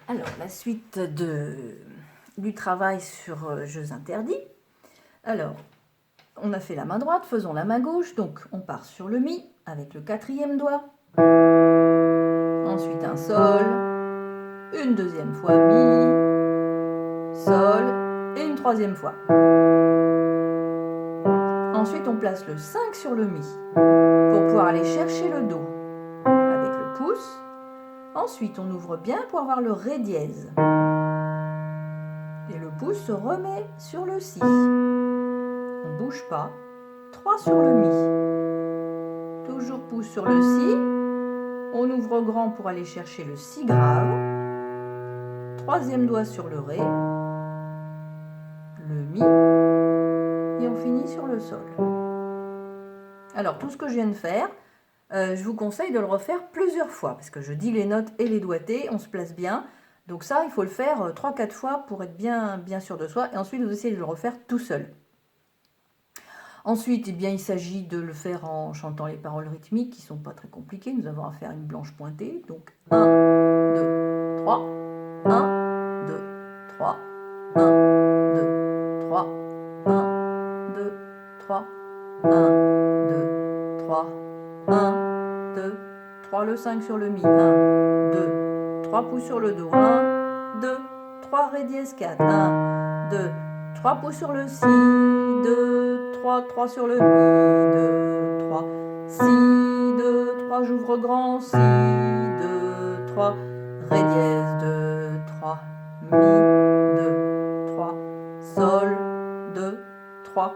Alors, la suite du travail sur jeux interdits. Alors, on a fait la main droite, faisons la main gauche. Donc, on part sur le Mi avec le quatrième doigt. Ensuite, un Sol. Une deuxième fois Mi. Sol. Et une troisième fois. Ensuite, on place le 5 sur le Mi pour pouvoir aller chercher le Do avec le pouce. Ensuite, on ouvre bien pour avoir le Ré dièse. Et le pouce se remet sur le Si. On ne bouge pas. 3 sur le Mi. Toujours pouce sur le Si. On ouvre grand pour aller chercher le Si grave. Troisième doigt sur le Ré. Le Mi. Et on finit sur le Sol. Alors, tout ce que je viens de faire, je vous conseille de le refaire plusieurs fois. Parce que je dis les notes et les doigtés, on se place bien. Donc ça, il faut le faire 3-4 fois pour être bien sûr de soi. Et ensuite, vous essayez de le refaire tout seul. Ensuite, eh bien, il s'agit de le faire en chantant les paroles rythmiques qui ne sont pas très compliquées. Nous avons à faire une blanche pointée. Donc 1, 2, 3, 1, 2, 3, 1, 2, 3, 1, 2, 3, 1, 2, 3, 1, 2, 3, le 5 sur le Mi, 1, 2, 3 pouces sur le Do, 1, 2, 3, Ré dièse 4, 1, 2, 3 pouces sur le Si, 2, 3, 3 sur le Mi, 2, 3, Si, 2, 3, j'ouvre grand, Si, 2, 3, Ré dièse, 2, 3, Mi, 2, 3, Sol, 2, 3,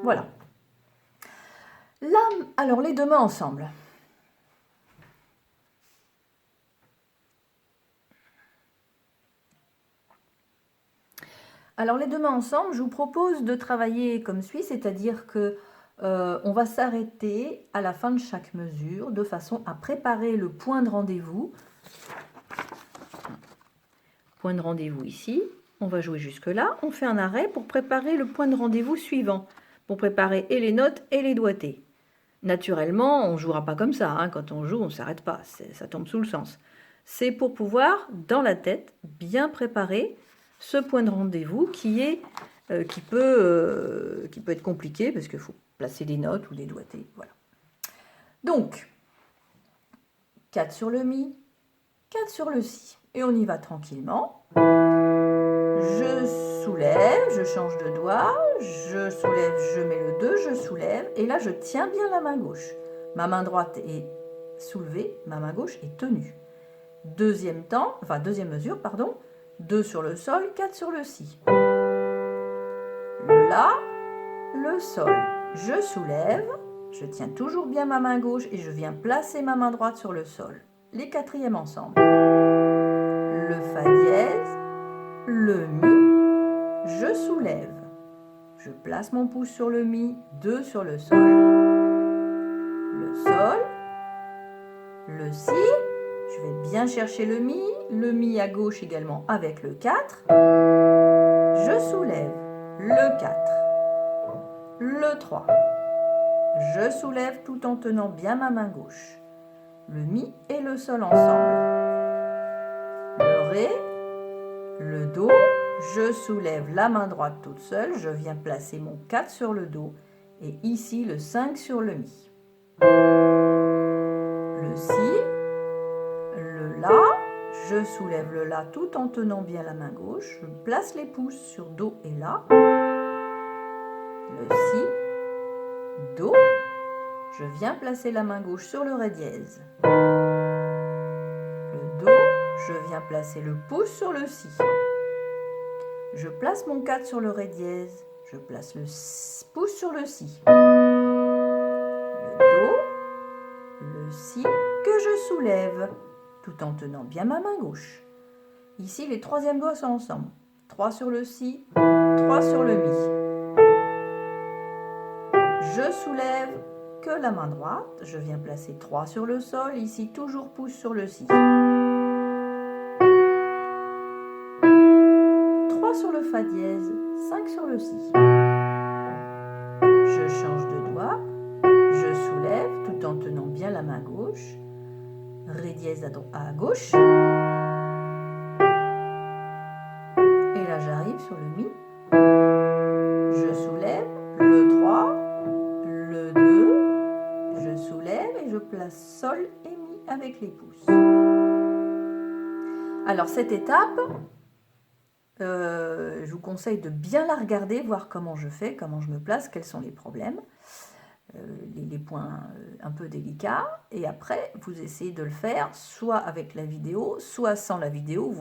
voilà. Là, alors les deux mains ensemble. Alors les deux mains ensemble, je vous propose de travailler comme suit, c'est-à-dire que on va s'arrêter à la fin de chaque mesure de façon à préparer le point de rendez-vous. Point de rendez-vous ici, on va jouer jusque là, on fait un arrêt pour préparer le point de rendez-vous suivant, pour préparer et les notes et les doigtés. Naturellement, on ne jouera pas comme ça, hein. Quand on joue, on ne s'arrête pas, ça tombe sous le sens. C'est pour pouvoir, dans la tête, bien préparer ce point de rendez-vous qui peut être compliqué parce qu'il faut placer des notes ou des doigtés. Voilà. Donc, 4 sur le Mi, 4 sur le Si. Et on y va tranquillement. Je soulève, je change de doigt, je soulève, je mets le 2, je soulève. Et là, je tiens bien la main gauche. Ma main droite est soulevée, ma main gauche est tenue. Deuxième mesure, 2 sur le Sol, 4 sur le Si. Le La, le Sol. Je soulève, je tiens toujours bien ma main gauche et je viens placer ma main droite sur le Sol. Les quatrièmes ensemble. Le Fa dièse, le Mi, je soulève. Je place mon pouce sur le Mi, 2 sur le Sol. Le Sol, le Si, je vais bien chercher le Mi à gauche également avec le 4. Je soulève le 4, le 3. Je soulève tout en tenant bien ma main gauche. Le Mi et le Sol ensemble. Le Ré, le Do, je soulève la main droite toute seule, je viens placer mon 4 sur le Do et ici le 5 sur le Mi. Le Si, le La, je soulève le La tout en tenant bien la main gauche, je place les pouces sur Do et La. Le Si, Do, je viens placer la main gauche sur le Ré dièse. Le Do, je viens placer le pouce sur le Si. Je place mon 4 sur le Ré dièse, je place le pouce sur le Si. Le Do, le Si que je soulève, tout en tenant bien ma main gauche. Ici, les troisièmes doigts sont ensemble. 3 sur le Si, 3 sur le Mi. Je soulève que la main droite, je viens placer 3 sur le Sol, ici toujours pouce sur le Si. 3 sur le Fa dièse, 5 sur le Si. Je change de doigt, je soulève tout en tenant bien la main gauche, Ré dièse à gauche. là, j'arrive sur le Mi. Je soulève le 3, le 2, je soulève et je place Sol et Mi avec les pouces. Alors cette étape, je vous conseille de bien la regarder, voir comment je fais, comment je me place, quels sont les problèmes, les points un peu délicats. Et après, vous essayez de le faire soit avec la vidéo, soit sans la vidéo.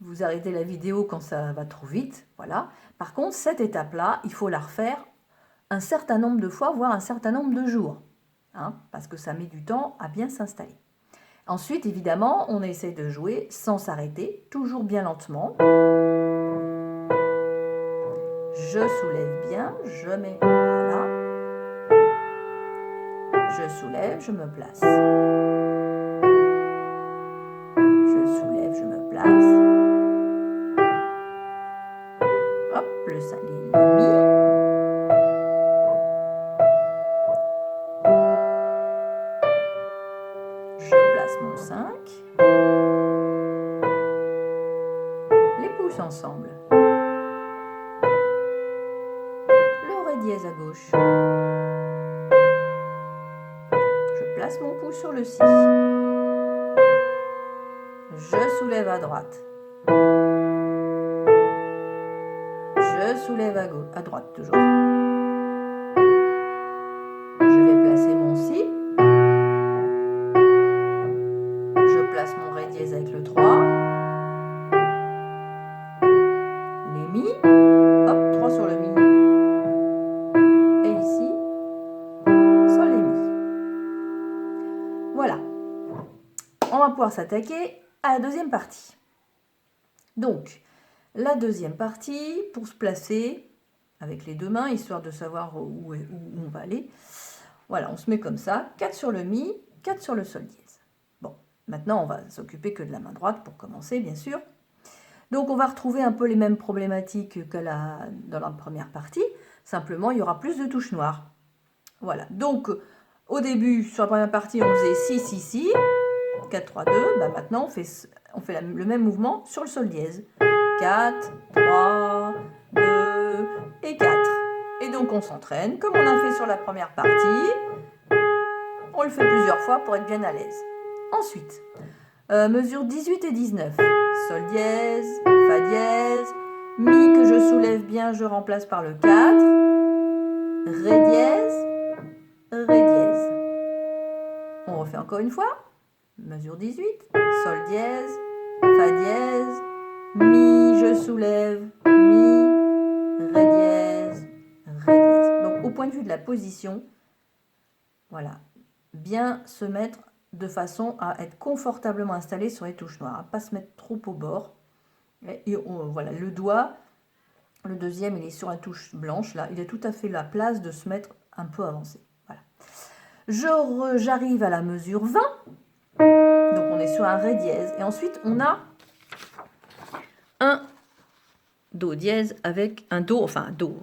Vous arrêtez la vidéo quand ça va trop vite. Voilà. Par contre, cette étape-là, il faut la refaire un certain nombre de fois, voire un certain nombre de jours, hein, parce que ça met du temps à bien s'installer. Ensuite, évidemment, on essaie de jouer sans s'arrêter, toujours bien lentement. Je soulève bien, je mets, voilà. Je soulève, je me place. Je soulève, je me place. Hop, le Mi. Je place mon 5. Les pouces ensemble. Le Ré dièse à gauche. Je place mon pouce sur le Si. Je soulève à droite. Je soulève à droite toujours. Je vais placer mon Si. Je place mon Ré dièse avec le 3. Les Mi. Hop, 3 sur le Mi. Et ici, Sol et Mi. Voilà. On va pouvoir s'attaquer à la deuxième partie. Donc, la deuxième partie, pour se placer avec les deux mains, histoire de savoir où on va aller. Voilà, on se met comme ça, 4 sur le Mi, 4 sur le Sol dièse. Bon, maintenant on va s'occuper que de la main droite pour commencer, bien sûr. Donc on va retrouver un peu les mêmes problématiques que dans la première partie, simplement il y aura plus de touches noires. Voilà, donc au début, sur la première partie, on faisait Si, Si, Si, 4, 3, 2, bah maintenant on fait le même mouvement sur le Sol dièse. 4, 3, 2 et 4. Et donc on s'entraîne, comme on a fait sur la première partie. On le fait plusieurs fois pour être bien à l'aise. Ensuite, mesure 18 et 19. Sol dièse, Fa dièse, Mi que je soulève bien, je remplace par le 4. Ré dièse, Ré dièse. On refait encore une fois. Mesure 18, Sol dièse, Fa dièse, Mi, je soulève, Mi, Ré dièse, Ré dièse. Donc au point de vue de la position, voilà, bien se mettre de façon à être confortablement installé sur les touches noires, à ne pas se mettre trop au bord. Et voilà, le doigt, le deuxième, il est sur la touche blanche, là, il a tout à fait la place de se mettre un peu avancé. Voilà. J'arrive à la mesure 20. Donc on est sur un Ré dièse. Et ensuite, on a un Do dièse avec un Do, enfin un Do,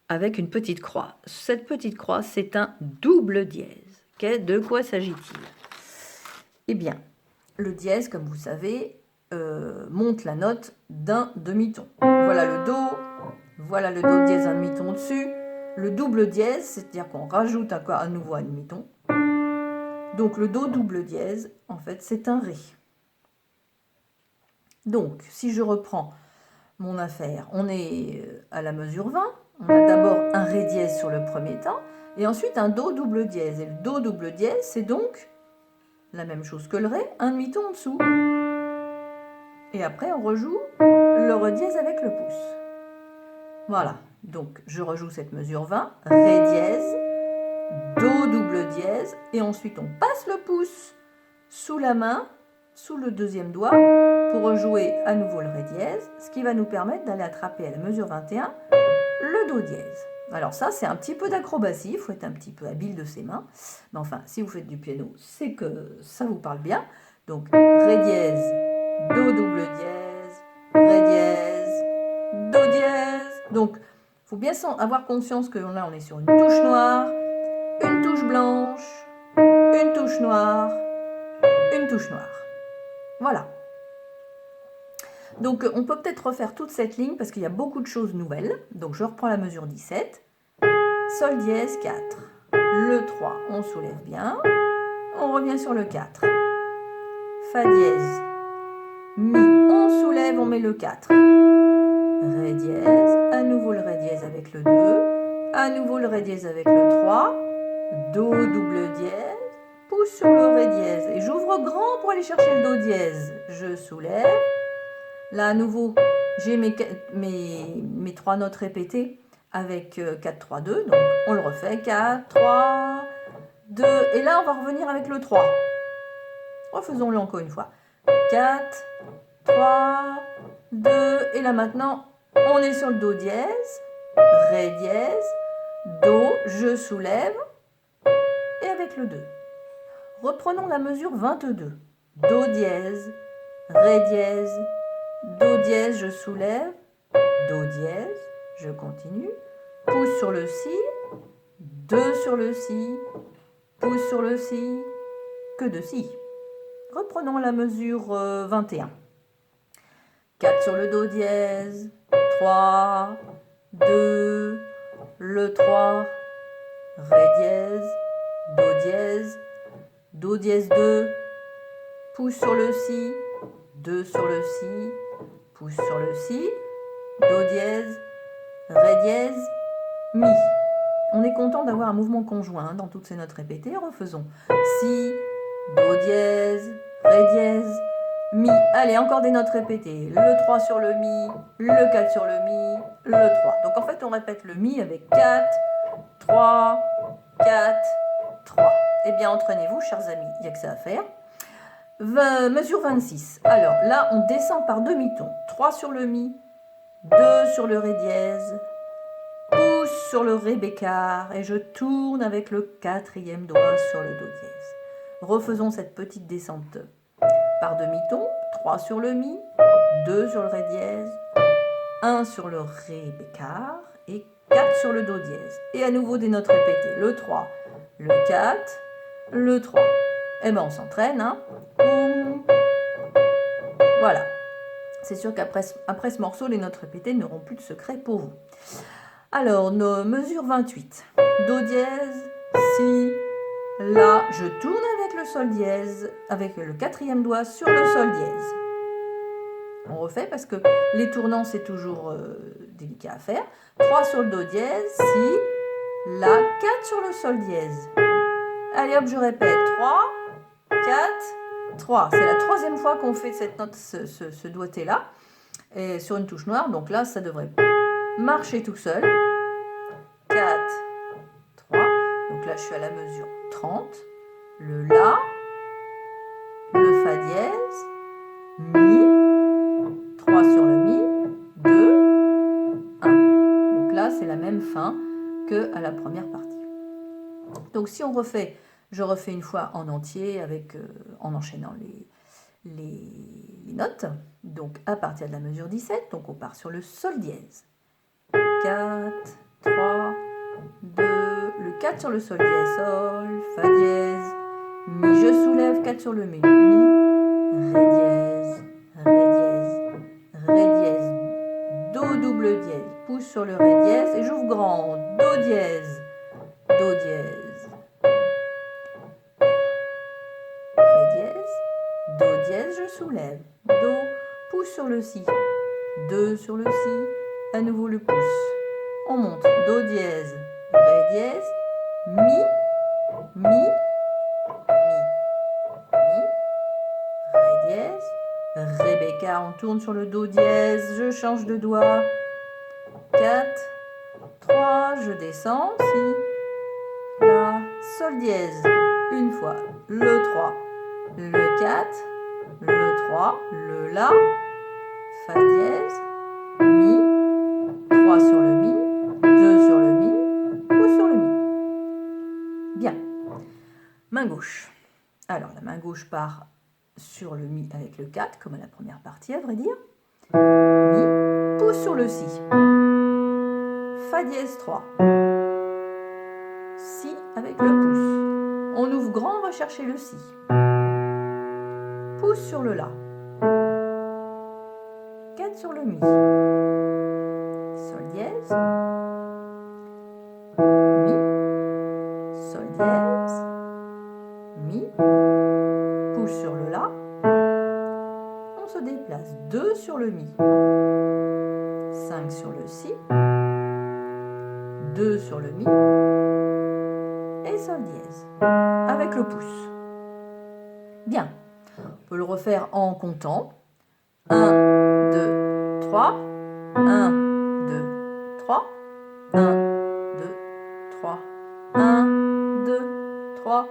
avec une petite croix. Cette petite croix, c'est un double dièse. De quoi s'agit-il? Eh bien, le dièse, comme vous savez, monte la note d'un demi-ton. Voilà le Do dièse, un demi-ton au-dessus. Le double dièse, c'est-à-dire qu'on rajoute à nouveau un demi-ton. Donc le Do double dièse, en fait, c'est un Ré. Donc, si je reprends mon affaire, on est à la mesure 20. On a d'abord un Ré dièse sur le premier temps, et ensuite un Do double dièse. Et le Do double dièse, c'est donc la même chose que le Ré, un demi-ton en dessous. Et après, on rejoue le Ré dièse avec le pouce. Voilà, donc je rejoue cette mesure 20, Ré dièse, Do double dièse, et ensuite on passe le pouce sous la main, sous le deuxième doigt, pour rejouer à nouveau le Ré dièse, ce qui va nous permettre d'aller attraper à la mesure 21 le Do dièse. Alors ça, c'est un petit peu d'acrobatie, il faut être un petit peu habile de ses mains, mais enfin, si vous faites du piano, c'est que ça vous parle bien. Donc Ré dièse, Do double dièse, Ré dièse, Do dièse. Donc, il faut bien avoir conscience que là, on est sur une touche noire, une touche blanche, une touche noire, une touche noire. Voilà. Donc on peut peut-être refaire toute cette ligne parce qu'il y a beaucoup de choses nouvelles. Donc je reprends la mesure 17. Sol dièse 4. Le 3, on soulève bien. On revient sur le 4. Fa dièse. Mi, on soulève, on met le 4. Ré dièse. À nouveau le Ré dièse avec le 2. À nouveau le Ré dièse avec le 3. Do double dièse. Pouce sur le Ré dièse. Et j'ouvre grand pour aller chercher le Do dièse. Je soulève. Là, à nouveau, j'ai mes 3 notes répétées avec 4, 3, 2. Donc, on le refait. 4, 3, 2. Et là, on va revenir avec le 3. Refaisons-le encore une fois. 4, 3, 2. Et là, maintenant, on est sur le Do dièse, Ré dièse, Do, je soulève. Et avec le 2. Reprenons la mesure 22. Do dièse, Ré dièse, Do dièse, je soulève, Do dièse, je continue, pouce sur le Si, 2 sur le Si, pouce sur le Si, que de Si. Reprenons la mesure 21. 4 sur le Do dièse, 3, 2, le 3, Ré dièse, Do dièse 2, pouce sur le Si, 2 sur le Si, pouce sur le Si, Do dièse, Ré dièse, Mi. On est content d'avoir un mouvement conjoint dans toutes ces notes répétées. Refaisons. Si, Do dièse, Ré dièse, Mi. Allez, encore des notes répétées. Le 3 sur le Mi, le 4 sur le Mi, le 3. Donc en fait, on répète le Mi avec 4, 3, 4, 3. Eh bien, entraînez-vous, chers amis. Il n'y a que ça à faire. Mesure 26. Alors là, on descend par demi-ton. 3 sur le Mi, 2 sur le Ré dièse, pouce sur le Ré bécard et je tourne avec le 4e doigt sur le Do dièse. Refaisons cette petite descente par demi-ton. 3 sur le Mi, 2 sur le Ré dièse, 1 sur le Ré bécard et 4 sur le Do dièse. Et à nouveau des notes répétées. Le 3, le 4, le 3. Eh bien, on s'entraîne, hein. Voilà. C'est sûr qu'après ce morceau, les notes répétées n'auront plus de secret pour vous. Alors, nos mesures 28. Do dièse, Si, La. Je tourne avec le Sol dièse, avec le 4e doigt sur le Sol dièse. On refait parce que les tournants, c'est toujours délicat à faire. 3 sur le Do dièse, Si, La. 4 sur le Sol dièse. Allez hop, je répète. 3, 4, 3. C'est la 3e fois qu'on fait cette note, ce doigté-là, et sur une touche noire. Donc là, ça devrait marcher tout seul. 4, 3. Donc là, je suis à la mesure 30. Le La, le Fa dièse, Mi, 3 sur le Mi, 2, 1. Donc là, c'est la même fin qu'à la première partie. Donc si on refait, je refais une fois en entier avec, en enchaînant les notes. Donc à partir de la mesure 17, donc on part sur le Sol dièse. 4, 3, 2, le 4 sur le Sol dièse, Sol, Fa dièse, Mi, je soulève, 4 sur le Mi, Ré dièse, Ré dièse, Ré dièse, Do double dièse, pouce sur le Ré dièse et j'ouvre grand, Do dièse, Do dièse, Ré dièse, Do dièse, je soulève, Do, pouce sur le Si, 2 sur le Si, à nouveau le pouce. On monte, Do dièse, Ré dièse, Mi, Mi, Mi, Mi, Ré dièse, Ré bécard, on tourne sur le Do dièse, je change de doigt, 4, 3, je descends, Si, La, Sol dièse, une fois, le 3, le 4, le 3, le La, Fa dièse, Mi, 3 sur le Mi, 2 sur le Mi, ou sur le Mi. Bien. Main gauche. Alors, la main gauche part sur le Mi avec le 4, comme à la première partie, à vrai dire. Mi, pouce sur le Si. Fa dièse 3. Si avec le pouce. On ouvre grand, on va chercher le Si. Pouce sur le La. 4 sur le Mi. Sol dièse. Mi. Sol dièse. Mi. Pouce sur le La. On se déplace 2 sur le Mi. 5 sur le Si. 2 sur le Mi. Et Sol dièse. Avec le pouce. Bien. On peut le refaire en comptant. 1, 2, 3. 1, 2, 3. 1, 2, 3. 1, 2, 3.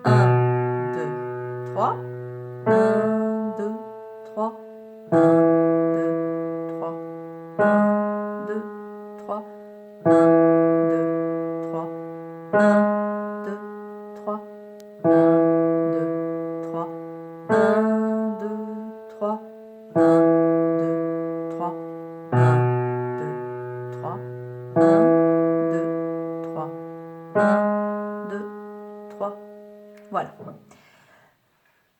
1, 2, 3. 1, 2, 3. 1, 2, 3. 1, 2, 3. 1, 2, 3. 1, 2, 3. 1, 2, 3. 1, 2, 3. 1, 2, 3. 1, 2, 3. 1, 2, 3. 1, 2, 3. Voilà.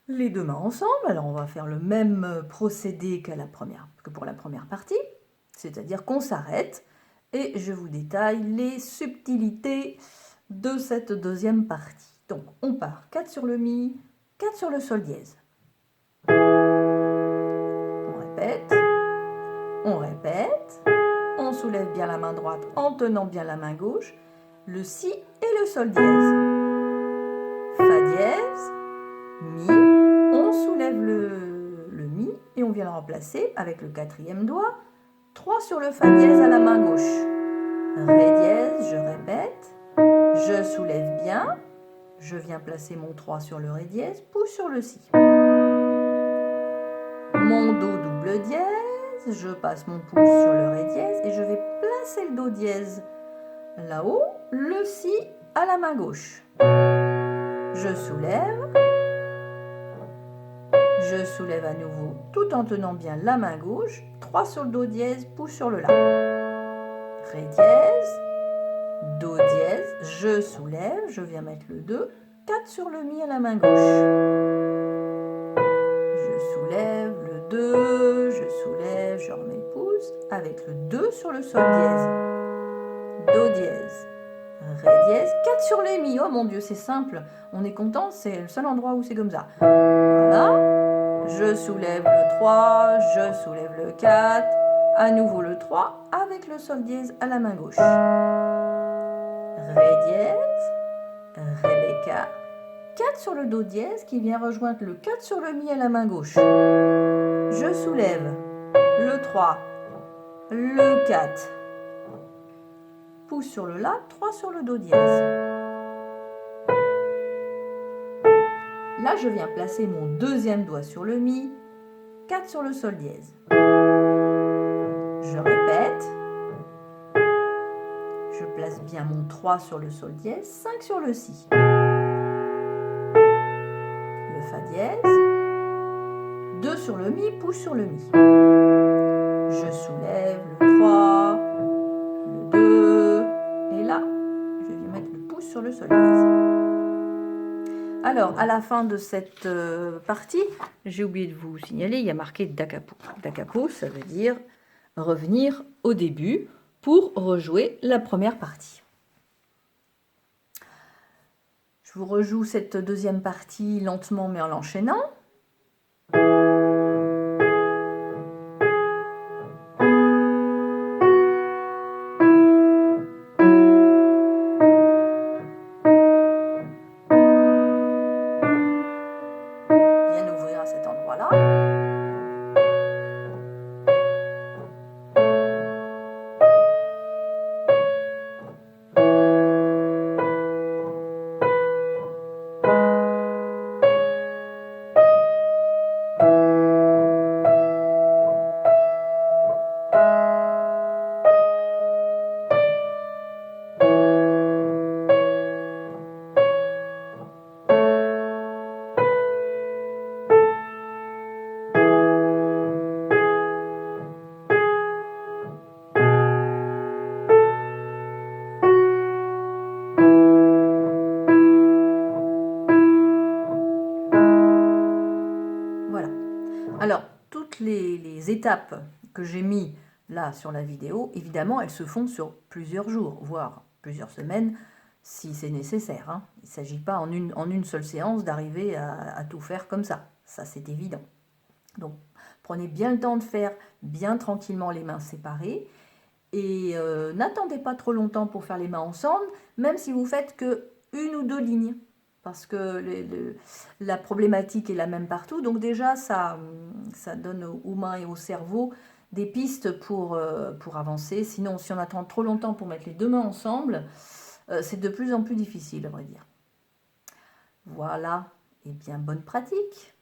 Les deux mains ensemble. Alors on va faire le même procédé que pour la première partie. C'est-à-dire qu'on s'arrête et je vous détaille les subtilités de cette deuxième partie. Donc on part 4 sur le Mi, 4 sur le Sol dièse. On répète, on soulève bien la main droite en tenant bien la main gauche, le Si et le Sol dièse. Fa dièse, Mi, on soulève le Mi et on vient le remplacer avec le quatrième doigt, 3 sur le Fa dièse à la main gauche. Ré dièse, je répète, je soulève bien, je viens placer mon 3 sur le Ré dièse, pouce sur le Si. Mon Do double dièse, je passe mon pouce sur le Ré dièse et je vais placer le Do dièse là-haut, le Si à la main gauche. Je soulève à nouveau tout en tenant bien la main gauche, 3 sur le Do dièse, pouce sur le La. Ré dièse, Do dièse, je soulève, je viens mettre le 2, 4 sur le Mi à la main gauche. Je soulève le 2, je soulève, je remets le pouce, avec le 2 sur le Sol dièse, Do dièse, Ré dièse, 4 sur les Mi. Oh mon Dieu, c'est simple, on est content, c'est le seul endroit où c'est comme ça. Voilà, je soulève le 3, je soulève le 4, à nouveau le 3, avec le Sol dièse à la main gauche. Ré dièse, Rebecca, 4 sur le Do dièse qui vient rejoindre le 4 sur le Mi à la main gauche. Je soulève le 3, le 4, pouce sur le La, 3 sur le Do dièse. Là, je viens placer mon deuxième doigt sur le Mi, 4 sur le Sol dièse. Je répète. Je place bien mon 3 sur le Sol dièse, 5 sur le Si. Le Fa dièse. 2 sur le Mi, pouce sur le Mi. Je soulève le 3, le 2, et là, je viens mettre le pouce sur le Sol dièse. Alors, à la fin de cette partie, j'ai oublié de vous signaler, il y a marqué Da capo. Da capo, ça veut dire revenir au début pour rejouer la première partie. Je vous rejoue cette deuxième partie lentement mais en l'enchaînant. Bien ouvrir à cet endroit-là. Alors, toutes les étapes que j'ai mis là sur la vidéo, évidemment, elles se font sur plusieurs jours, voire plusieurs semaines, si c'est nécessaire. Hein. Il ne s'agit pas en une seule séance d'arriver à tout faire comme ça. Ça, c'est évident. Donc, prenez bien le temps de faire bien tranquillement les mains séparées. Et n'attendez pas trop longtemps pour faire les mains ensemble, même si vous faites que une ou deux lignes. Parce que la problématique est la même partout. Donc déjà, ça donne aux mains et au cerveau des pistes pour avancer. Sinon, si on attend trop longtemps pour mettre les deux mains ensemble, c'est de plus en plus difficile, à vrai dire. Voilà, et bien bonne pratique.